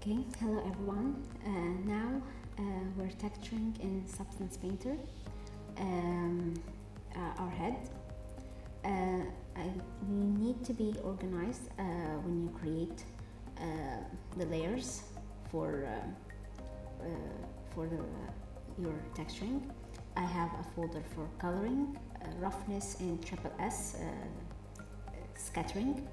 Okay, hello everyone. Now we're texturing in Substance Painter our head. You need to be organized when you create the layers for your texturing. I have a folder for coloring, roughness, and S scattering.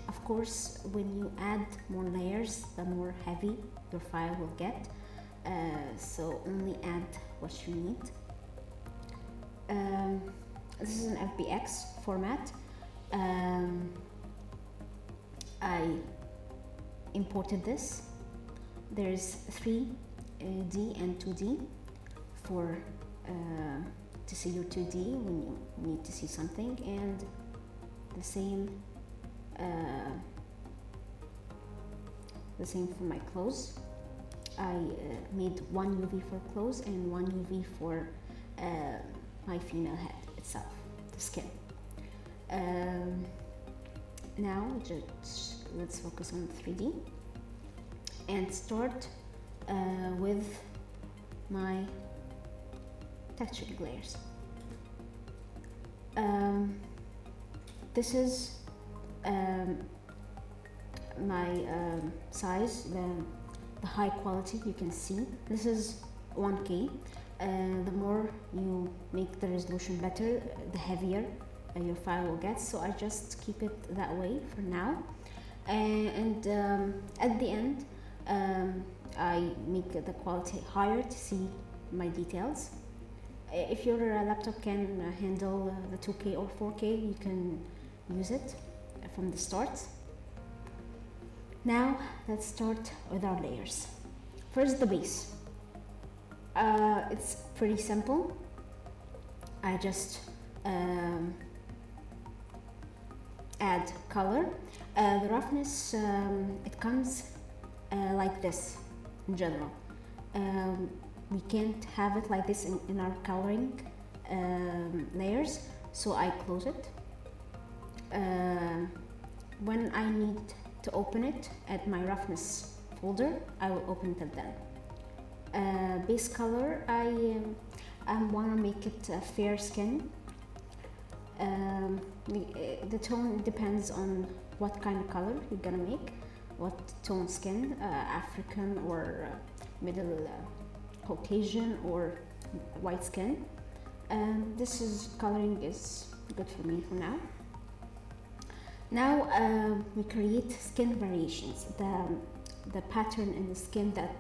Of course, when you add more layers, the more heavy your file will get. So only add what you need. This is an FBX format. I imported this. There's 3D and 2D for to see your 2D when you need to see something, and the same for my clothes. I made one UV for clothes and one UV for my female head itself, the skin. Now let's focus on 3D and start with my texturing layers. This is my size, the high quality you can see. This is 1K. The more you make the resolution better, the heavier your file will get. So I just keep it that way for now. And at the end, I make the quality higher to see my details. If your laptop can handle the 2K or 4K, you can use it from the start. Now let's start with our layers. First, the base. It's pretty simple. I just add color. The roughness, it comes like this in general. We can't have it like this in our coloring layers, so I close it. When I need to open it at my roughness folder, I will open it then. Base color, I want to make it a fair skin. The tone depends on what kind of color you're gonna make, what tone skin, African or middle Caucasian or white skin. This is coloring is good for me for now. Now we create skin variations, the pattern in the skin that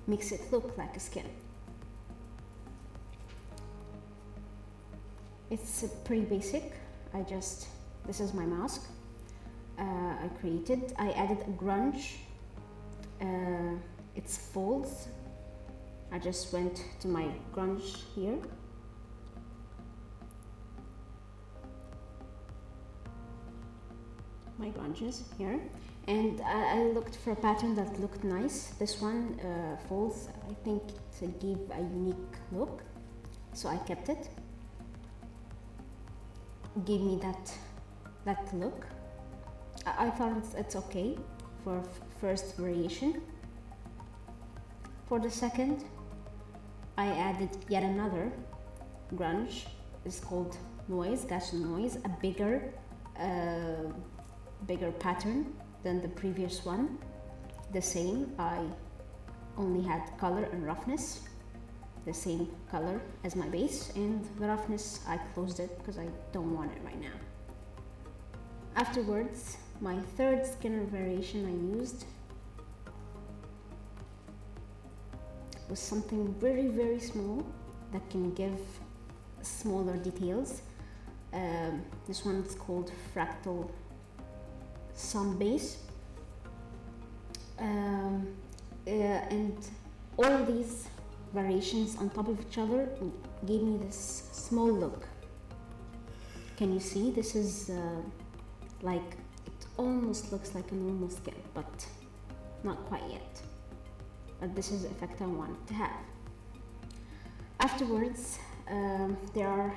makes it look like a skin. It's pretty basic. This is my mask. I added a grunge. It's folds. I just went to my grunge here. My grunges here, and I looked for a pattern that looked nice. This one folds. I think it gave a unique look, so I kept it. Gave me that look. I thought it's okay for first variation. For the second, I added yet another grunge. It's called noise, Gashel noise, a bigger pattern than the previous one. The same, I only had color and roughness, the same color as my base, and the roughness I closed it because I don't want it right now. Afterwards, my third skin variation I used was something very, very small that can give smaller details. This one is called fractal sun base, and all these variations on top of each other gave me this small look. Can you see? This is like, it almost looks like a normal skin, but not quite yet. But this is the effect I wanted to have. Afterwards, there are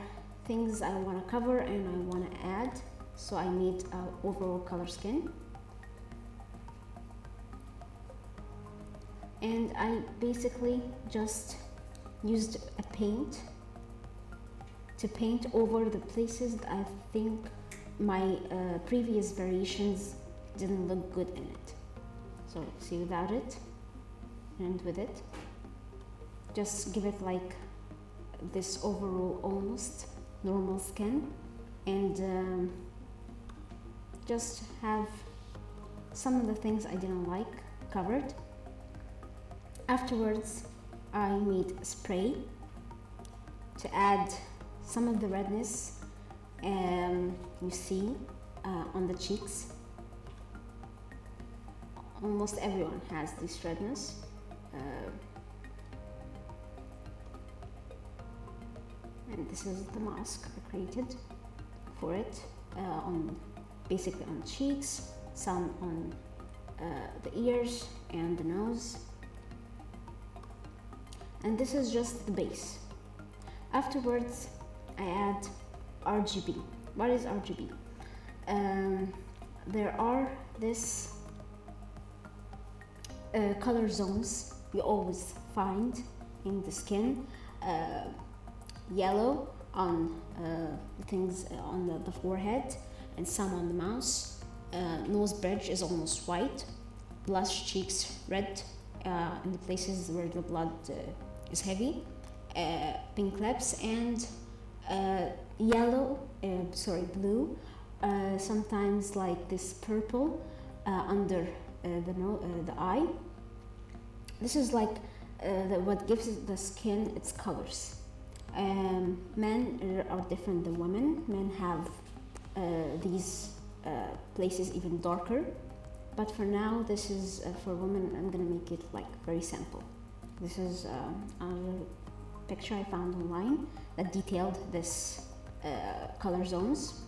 things I want to cover and I want to add. So I made an overall color skin. And I basically just used a paint to paint over the places that I think my previous variations didn't look good in it. So see, without it and with it, just give it like this overall almost normal skin, and just have some of the things I didn't like covered. Afterwards, I made a spray to add some of the redness you see on the cheeks. Almost everyone has this redness. And this is the mask I created for it, basically on cheeks, some on the ears and the nose. And this is just the base. Afterwards, I add RGB. What is RGB? There are this color zones you always find in the skin. Yellow on things on the forehead, and some on the mouth. Nose bridge is almost white. Blush cheeks red in the places where the blood is heavy. Pink lips, and blue. Sometimes like this purple under the eye. This is like what gives the skin its colors. Men are different than women. Men have these places even darker, but for now, this is for women. I'm gonna make it like very simple. This is a picture I found online that detailed this color zones.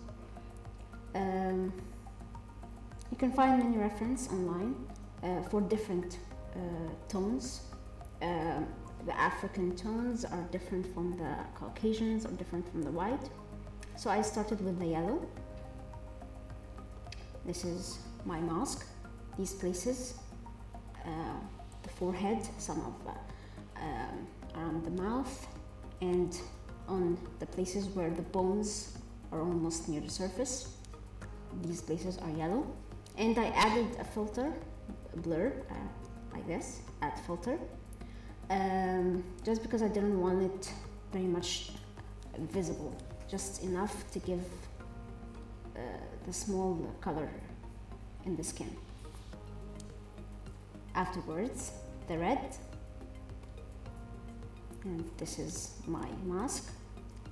You can find many reference online for different tones. The African tones are different from the Caucasians, or different from the white. So I started with the yellow. This is my mask. These places, the forehead, some of around the mouth, and on the places where the bones are almost near the surface. These places are yellow. And I added a filter, a blur, like this, add filter. Just because I didn't want it very much visible, just enough to give the small color in the skin. Afterwards, the red, and this is my mask.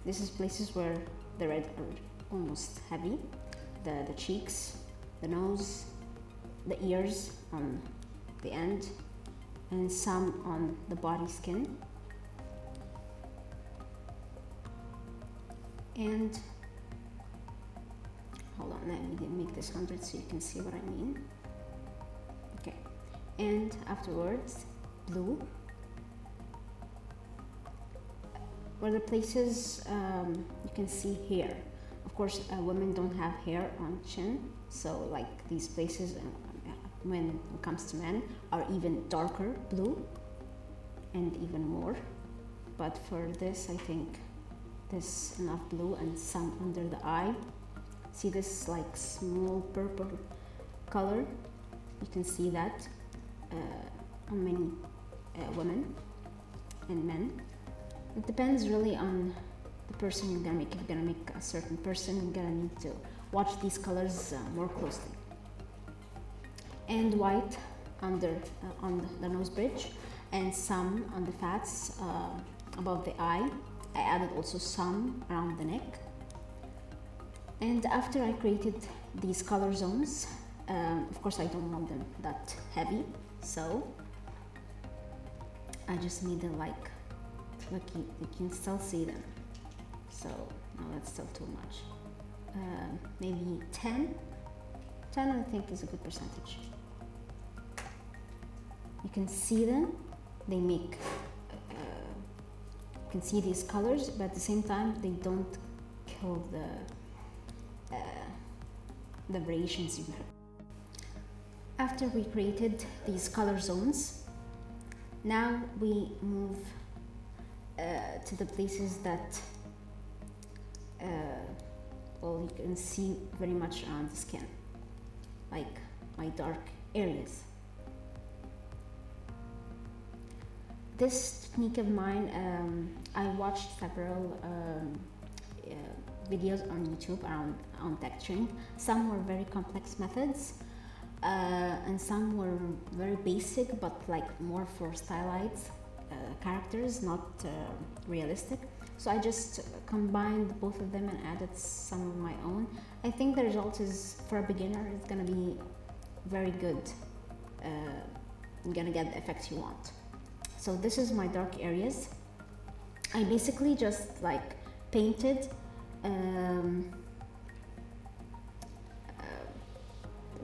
This is places where the red are almost heavy, the cheeks, the nose, the ears on the end, and some on the body skin. And hold on, let me make this 100 so you can see what I mean. Okay, and afterwards, blue, where the places you can see hair. Of course, women don't have hair on chin, so like these places, when it comes to men, are even darker blue and even more. But for this, I think this enough blue, and some under the eye. See this like small purple color? You can see that on many women and men. It depends really on the person you're gonna make. If you're gonna make a certain person, you're gonna need to watch these colors more closely. And white under on the nose bridge, and some on the fats above the eye. I added also some around the neck. And after I created these color zones, of course I don't want them that heavy, so I just made them like, look, you can still see them. So no, that's still too much. Maybe 10 I think is a good percentage. You can see them, they make, you can see these colors, but at the same time they don't kill the variations you have. After we created these color zones, Now we move to the places that well, you can see very much around the skin, like my dark areas. This technique of mine, I watched several videos on YouTube on texturing. Some were very complex methods, and some were very basic, but like more for stylized characters, not realistic. So I just combined both of them and added some of my own. I think the result is, for a beginner, it's gonna be very good. You're gonna get the effect you want. So this is my dark areas. I basically just like painted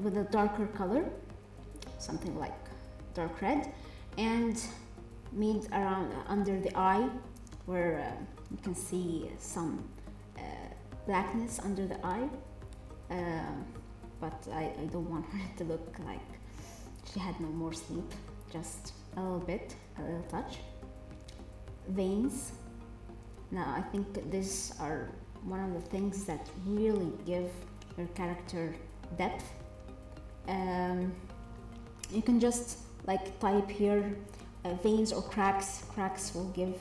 with a darker color, something like dark red, and made around under the eye where you can see some blackness under the eye, but I don't want her to look like she had no more sleep, just a little bit, a little touch. Veins. Now I think these are one of the things that really give your character depth. You can just like type here veins or cracks. Cracks will give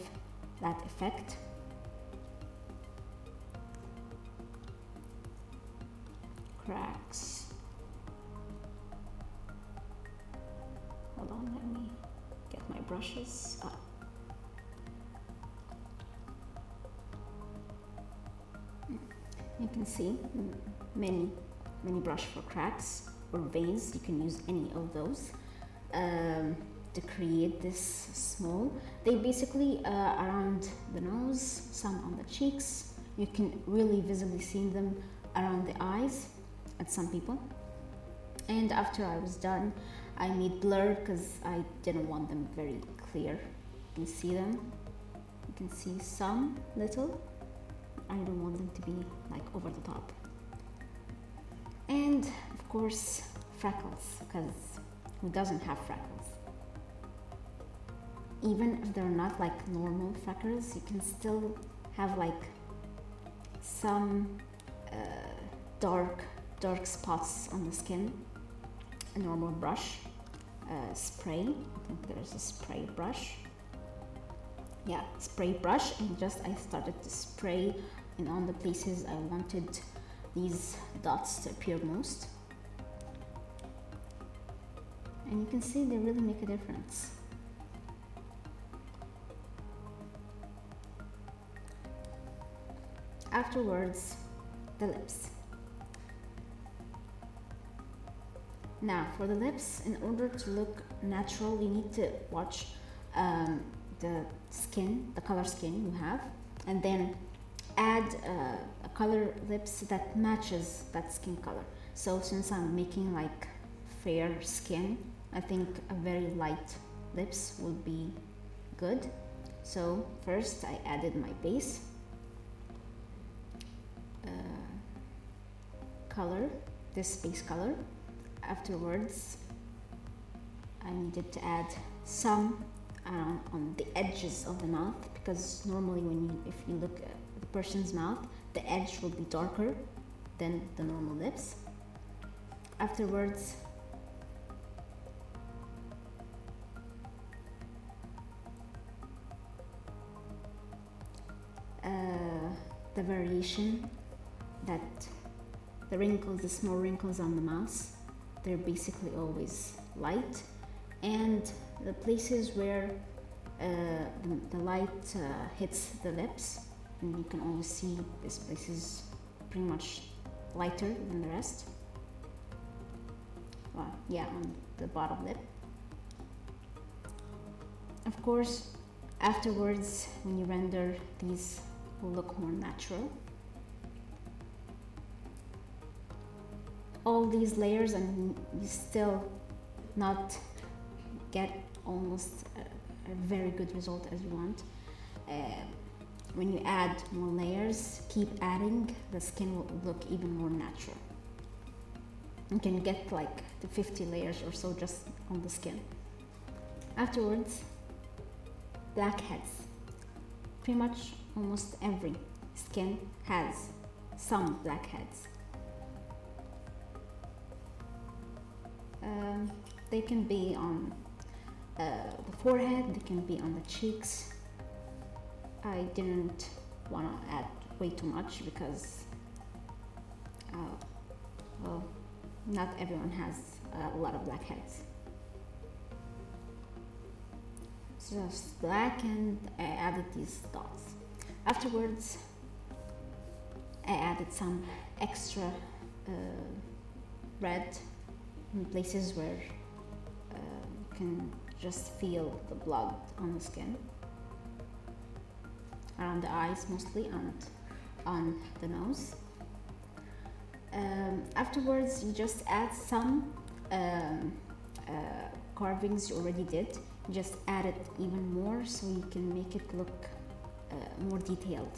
that effect. Cracks. Hold on, let me get my brushes up. You can see many brush for cracks or veins. You can use any of those to create this small. They basically around the nose, some on the cheeks. You can really visibly see them around the eyes at some people. And after I was done, I made blur because I didn't want them very clear. You can see them. You can see some little. I don't want them to be like over the top. And of course, freckles, because who doesn't have freckles? Even if they're not like normal freckles, you can still have like some dark spots on the skin. A normal brush, spray. I think there's a spray brush. Yeah, spray brush, and just I started to spray in on the places I wanted these dots to appear most. And you can see they really make a difference. Afterwards, the lips. Now, for the lips, in order to look natural, you need to watch the skin, the color skin you have, and then add a color lips that matches that skin color. So since I'm making like fair skin, I think a very light lips would be good. So first I added my base color, this base color. Afterwards, I needed to add some on the edges of the mouth, because normally if you look at the person's mouth, the edge will be darker than the normal lips. Afterwards, the variation that the wrinkles, the small wrinkles on the mouth, they're basically always light, and the places where the light hits the lips, and you can always see this place is pretty much lighter than the rest. Well, yeah, on the bottom lip. Of course, afterwards, when you render, these will look more natural. All these layers, and you still not get almost a very good result as you want. When you add more layers, keep adding, the skin will look even more natural. You can get like the 50 layers or so just on the skin. Afterwards, blackheads. Pretty much almost every skin has some blackheads. They can be on the forehead, they can be on the cheeks. I didn't want to add way too much because well, not everyone has a lot of blackheads. Just black, and I added these dots. Afterwards, I added some extra red in places where you can just feel the blood on the skin, around the eyes mostly, and on the nose. Afterwards, you just add some carvings you already did. Just add it even more so you can make it look more detailed.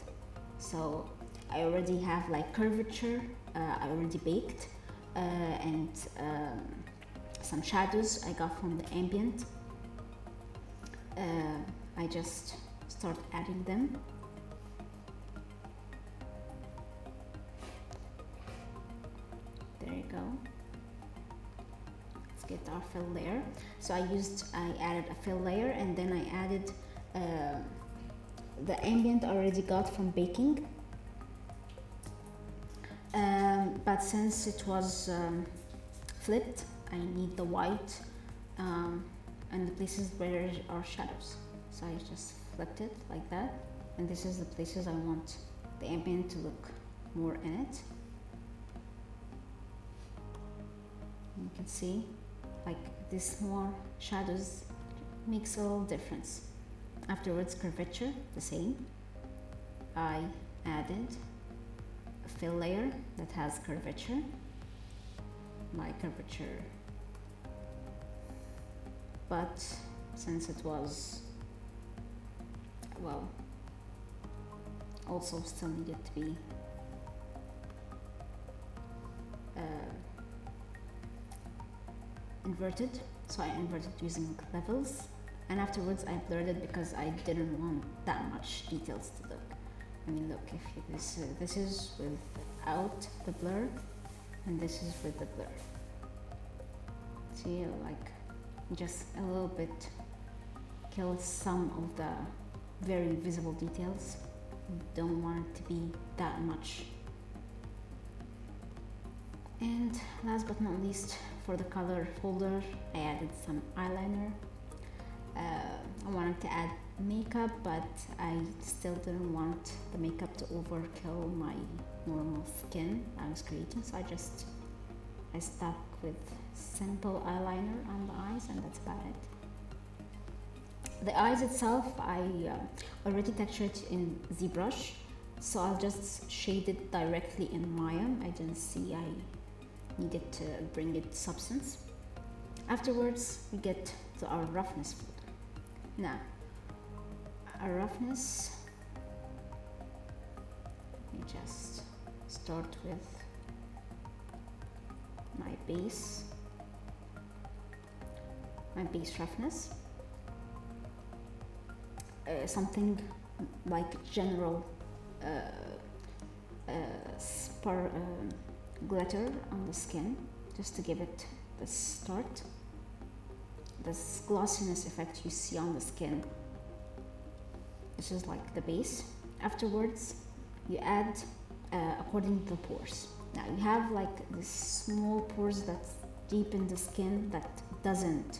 So I already have like curvature, I already baked, and some shadows I got from the ambient. I just start adding them. There you go. Let's get our fill layer. So I added a fill layer, and then I added the ambient I already got from baking. But since it was flipped, I need the white and the places where there are shadows. So I just flipped it like that, and this is the places I want the ambient to look more in it. You can see like this more shadows makes a little difference. Afterwards, curvature, the same. I added a fill layer that has curvature. My curvature, but since it was, well, also still needed to be inverted, so I inverted using levels, and afterwards I blurred it because I didn't want that much details to look. I mean, look, if this is without the blur, and this is with the blur. See, like just a little bit kills some of the very visible details. Don't want it to be that much. And last but not least, for the color folder, I added some eyeliner. I wanted to add makeup, but I still didn't want the makeup to overkill my normal skin I was creating, so I stuck with simple eyeliner on the eyes, and that's about it. The eyes itself, I already textured in ZBrush, so I'll just shade it directly in Maya. I didn't see I needed to bring it substance. Afterwards, we get to our roughness folder. Now, our roughness, let me just start with my base roughness. Something like general glitter on the skin, just to give it the start, this glossiness effect you see on the skin. This is like the base. Afterwards, you add according to the pores. Now you have like this small pores that's deep in the skin that doesn't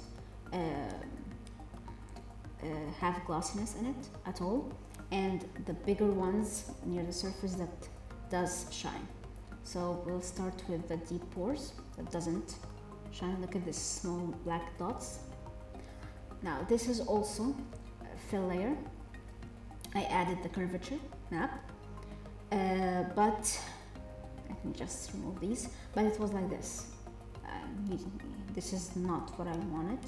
have glossiness in it at all, and the bigger ones near the surface that does shine. So we'll start with the deep pores that doesn't shine. Look at this small black dots. Now this is also a fill layer. I added the curvature map, but let me just remove these. But it was like this. This is not what I wanted,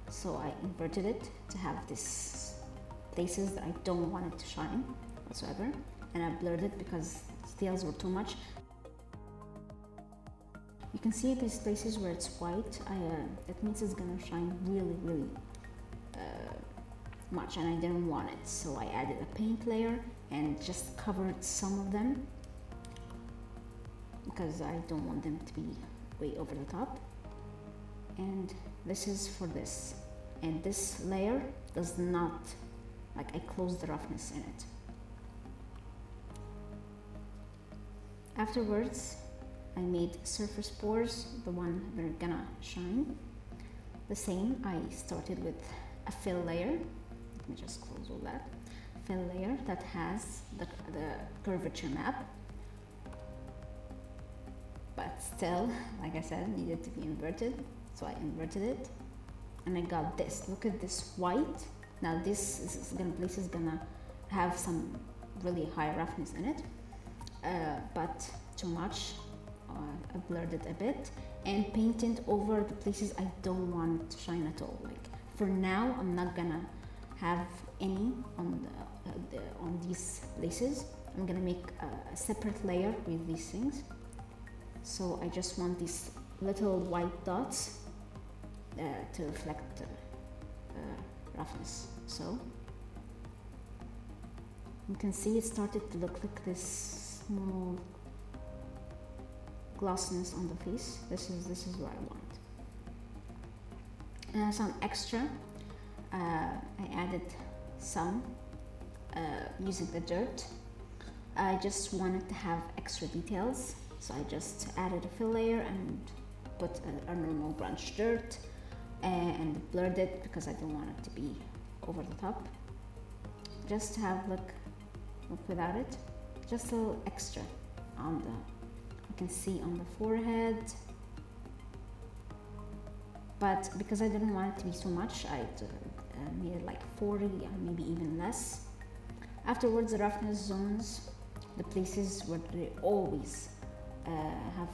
so I inverted it to have these places that I don't want it to shine whatsoever, and I blurred it because details were too much. You can see these places where it's white. That means it's gonna shine really much and I didn't want it, so I added a paint layer and just covered some of them because I don't want them to be way over the top. And this is for this, and this layer does not, like, I closed the roughness in it. Afterwards, I made surface pores, the one that are gonna shine. The same, I started with a fill layer. Let me just close all that. Fill layer that has the curvature map, but still, like I said, needed to be inverted, so I inverted it, and I got this. Look at this white. Now this is gonna have some really high roughness in it, but too much. I blurred it a bit and painted over the places I don't want to shine at all. Like, for now, I'm not gonna have any on these places. I'm gonna make a separate layer with these things. So I just want these little white dots to reflect roughness. So you can see it started to look like this small glossiness on the face. This is what I want. Some extra, I added some using the dirt. I just wanted to have extra details, so I just added a fill layer and put a normal branch dirt and blurred it because I don't want it to be over the top. Just have look without it, just a little extra on the, you can see on the forehead. But because I didn't want it to be so much, I made it like 40 and maybe even less. Afterwards, the roughness zones, the places where they always have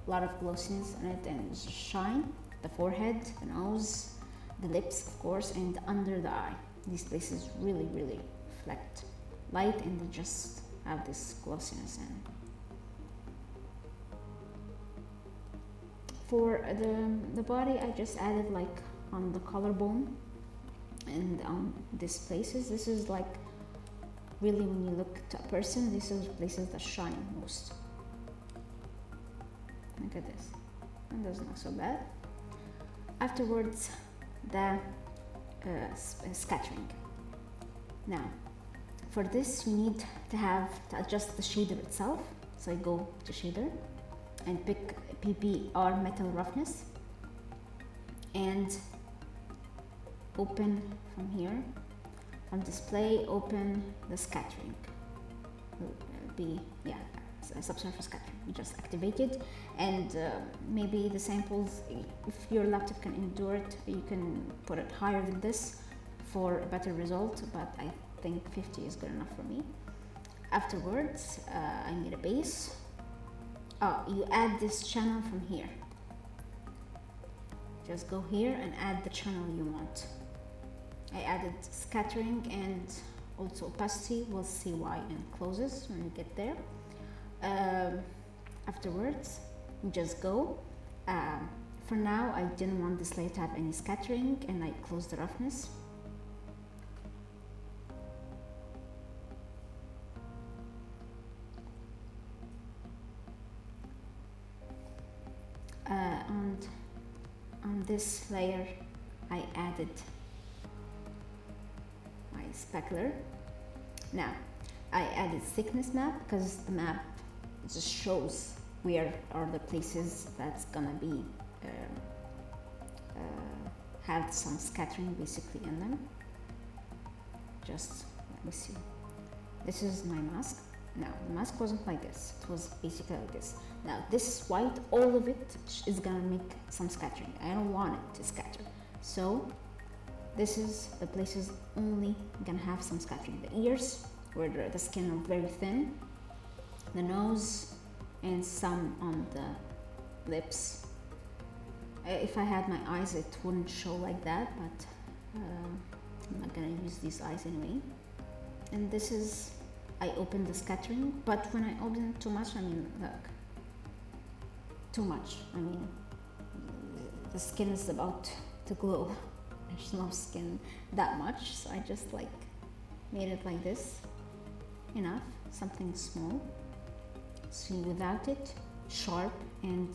a lot of glossiness in it and shine, the forehead, the nose, the lips, of course, and under the eye. These places really reflect light and they just have this glossiness in. For the body, I just added like on the collarbone and on these places. This is like, really, when you look to a person, these are the places that shine most. Look at this, and that's not so bad. Afterwards, the scattering. Now, for this, we need to adjust the shader itself. So I go to shader and pick PBR metal roughness and open from here, from display, open the scattering. Subsurface scattering. You just activate it, and maybe the samples, if your laptop can endure it, you can put it higher than this for a better result, but I think 50 is good enough for me. Afterwards, I need a base. You add this channel from here. Just go here and add the channel you want. I added scattering and also opacity. We'll see why in closes when we get there. Afterwards, you just go. For now, I didn't want this layer to have any scattering, and I closed the roughness. And on this layer, I added my specular. Now, I added thickness map because the map just shows where are the places that's gonna be have some scattering basically in them. Just let me see. This is my mask. Now, the mask wasn't like this. It was basically like this. Now, this white, all of it is gonna make some scattering. I don't want it to scatter. So, this is the places only gonna have some scattering. The ears, where the skin are very thin, the nose, and some on the lips. If I had my eyes, it wouldn't show like that, but I'm not gonna use these eyes anyway. And this is, I opened the scattering, but when I open too much, I mean, look, too much. I mean, the skin is about to glow. there's no skin that much, so I just like made it like this. Enough, something small. See, without it sharp and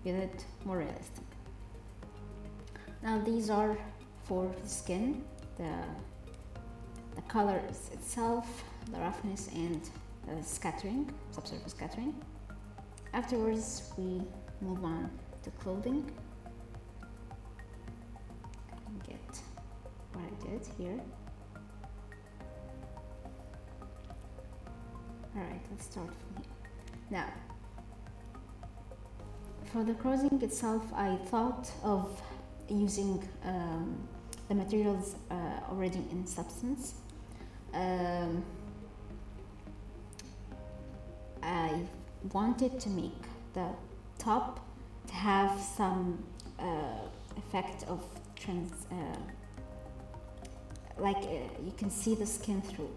with it more realistic. Now these are for the skin, the colors itself, the roughness and the scattering, subsurface scattering. Afterwards we move on to clothing. Get what I did here. Alright, let's start from here. Now, for the clothing itself, I thought of using the materials already in substance. I wanted to make the top to have some effect of you can see the skin through.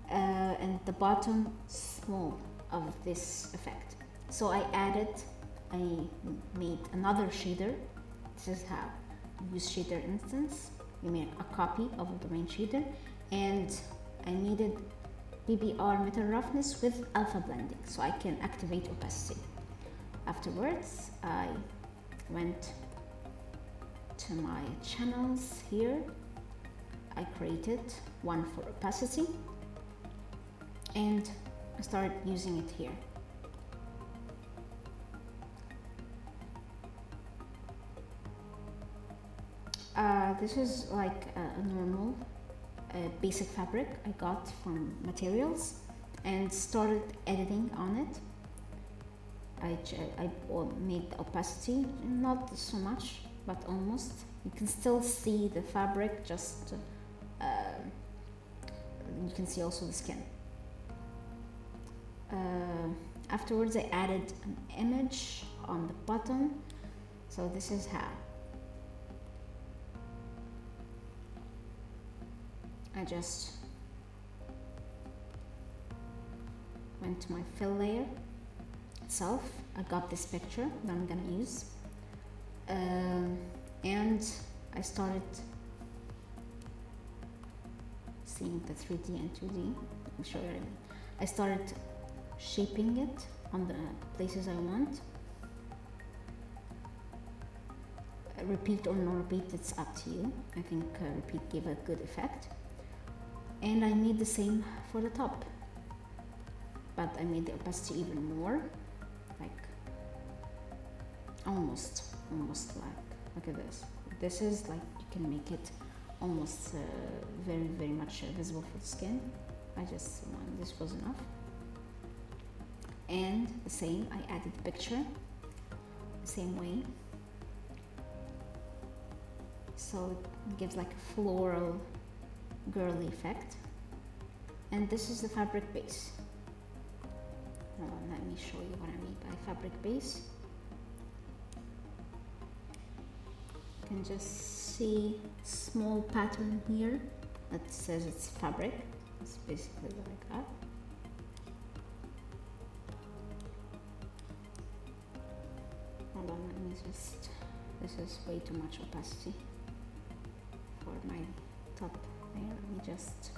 And the bottom small of this effect. So I made another shader. This is how you use shader instance. You made a copy of the main shader, and I needed BBR metal roughness with alpha blending so I can activate opacity. Afterwards, I went to my channels here. I created one for opacity and I started using it here. This is like a normal basic fabric I got from materials and started editing on it. I made the opacity, not so much, but almost. You can still see the fabric, just you can see also the skin. Afterwards I added an image on the bottom, so this is how. I just went to my fill layer itself. I got this picture that I'm gonna use, and I started seeing the 3D and 2D. I'll show you. I started shaping it on the places I want. Repeat or no repeat, it's up to you. I think repeat gave a good effect. And I made the same for the top, but I made the opacity even more, like almost like, look at this. This is like, you can make it almost very much visible for the skin. This was enough. And the same, I added the picture the same way, so it gives like a floral girly effect. And this is the fabric base. Hold on, let me show you what I mean by fabric base. You can just see a small pattern here that says it's fabric. It's basically like that. Hold on, let me just, this is way too much opacity for my top. Let me just,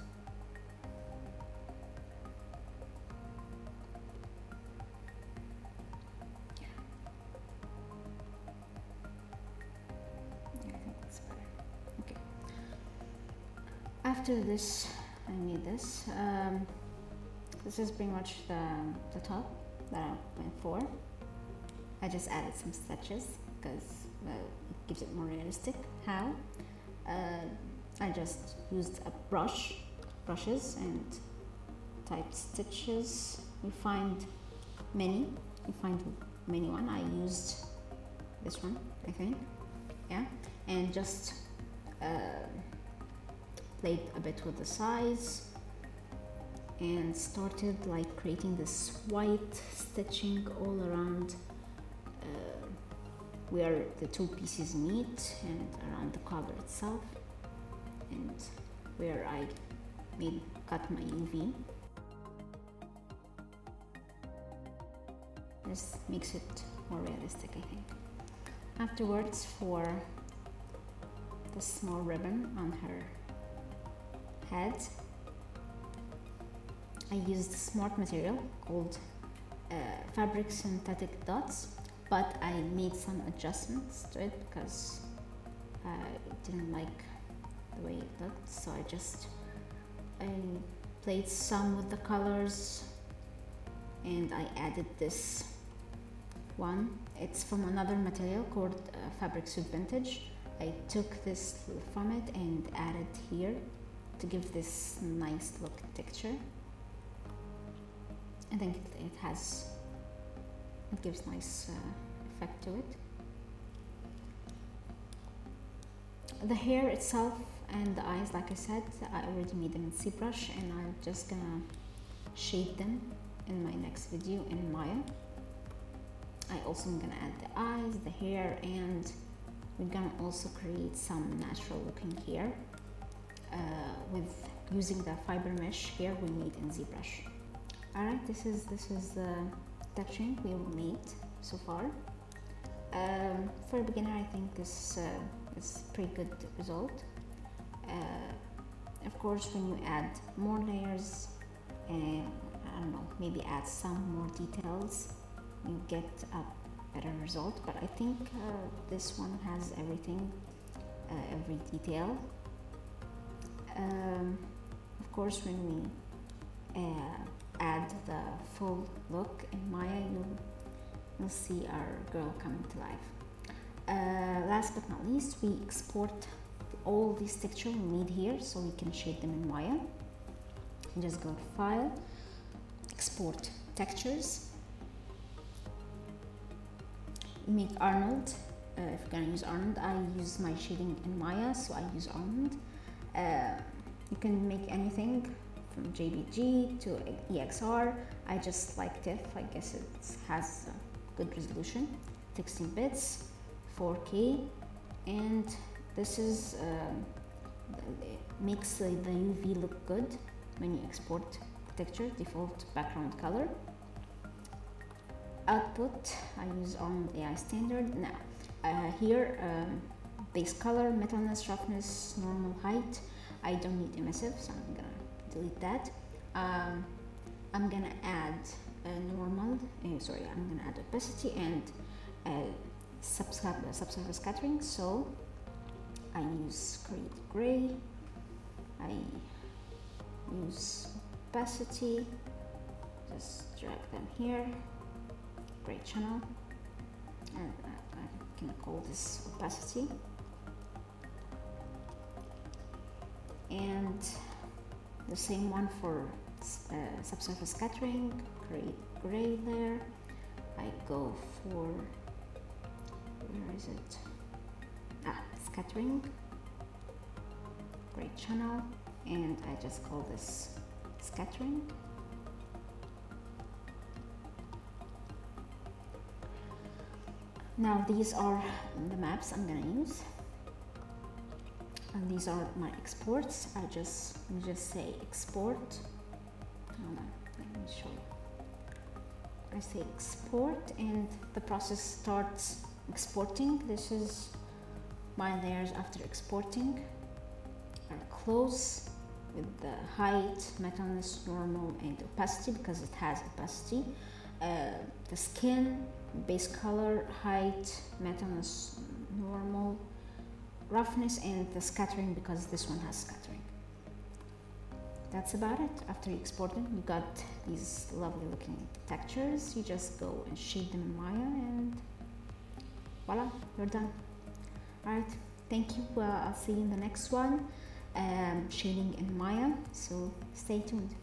I think that's better. Okay. After this, I made this. This is pretty much the top that I went for. I just added some stitches because it gives it more realistic. How? I just used a brushes and typed stitches. You find many one. I used this one, I think, yeah, and just played a bit with the size and started like creating this white stitching all around where the two pieces meet and around the collar itself, and where I cut my UV. This makes it more realistic, I think. Afterwards, for this small ribbon on her head. I used smart material called fabric synthetic dots, but I made some adjustments to it because I didn't like the way it looked, so I played some with the colors and I added this one. It's from another material called Fabric Suit Vintage. I took this from it and added here to give this nice look texture. I think it gives nice effect to it. The hair itself and the eyes, like I said, I already made them in ZBrush, and I'm just gonna shade them in my next video in Maya. I also am gonna add the eyes, the hair, and we're gonna also create some natural looking hair with using the fiber mesh hair we made in ZBrush. Alright, this is the texturing we made so far. For a beginner, I think this is a pretty good result. Of course, when you add more layers, I don't know, maybe add some more details, you get a better result. But I think this one has everything, every detail. Of course, when we add the full look in Maya, you'll see our girl coming to life. Last but not least, we export all these textures we made here so we can shade them in Maya. You just go to File, Export Textures. Make Arnold. If you're gonna use Arnold, I use my shading in Maya, so I use Arnold. You can make anything from JPG to EXR. I just like TIFF. I guess it has a good resolution. 16 bits, 4K, and this is makes the UV look good when you export the texture. Default background color. Output, I use on AI standard. Now here, base color, metalness, roughness, normal height. I don't need emissive, so I'm gonna delete that. I'm gonna add normal. I'm gonna add opacity and subsurface scattering. So I use Create Gray. I use opacity. Just drag them here. Gray channel, and I can call this opacity. And the same one for subsurface scattering. Create gray there. I go for, where is it? Scattering, gray channel, and I just call this scattering. Now these are the maps I'm gonna use, and these are my exports. Let me just say export. Hold on, let me show you. I say export, and the process starts exporting. This is my layers after exporting. Are close with the height, metalness, normal, and opacity because it has opacity. The skin, base color, height, metalness, normal, roughness, and the scattering because this one has scattering. That's about it. After you export them, you got these lovely looking textures. You just go and shade them in Maya, and voila, you're done. Alright, thank you. I'll see you in the next one, shading in Maya, so stay tuned.